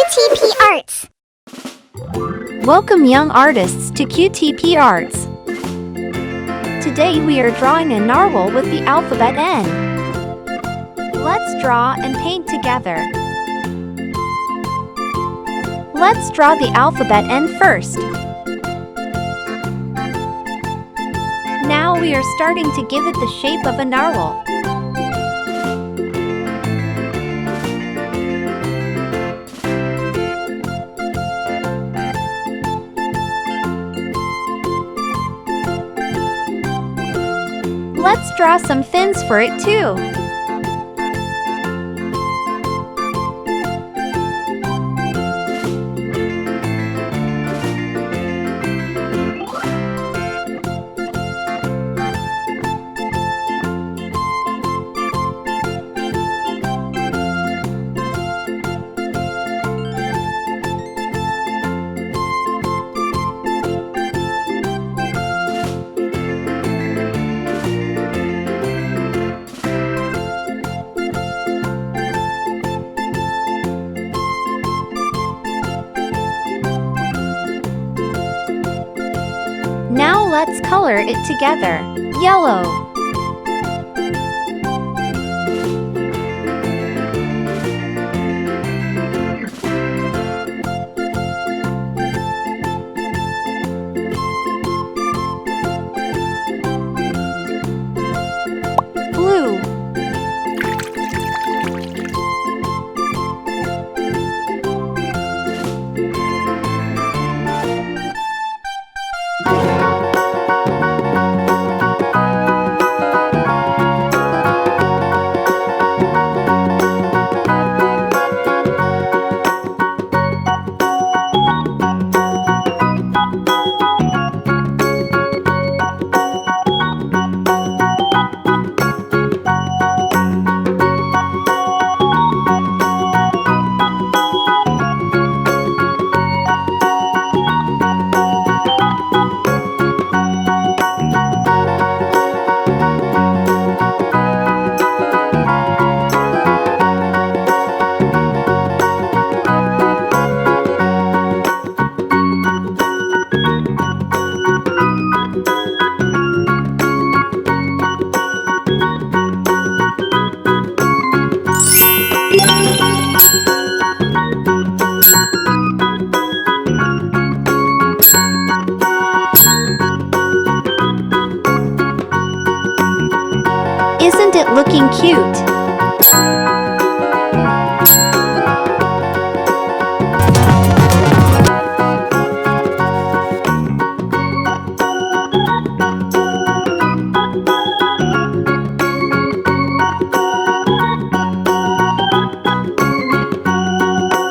QTP ARTS. Welcome young artists to QTP ARTS. Today we are drawing a narwhal with the alphabet N. Let's draw and paint together. Let's draw the alphabet N first. Now we are starting to give it the shape of a narwhal. Let's draw some fins for it too. Now let's color it together. Yellow.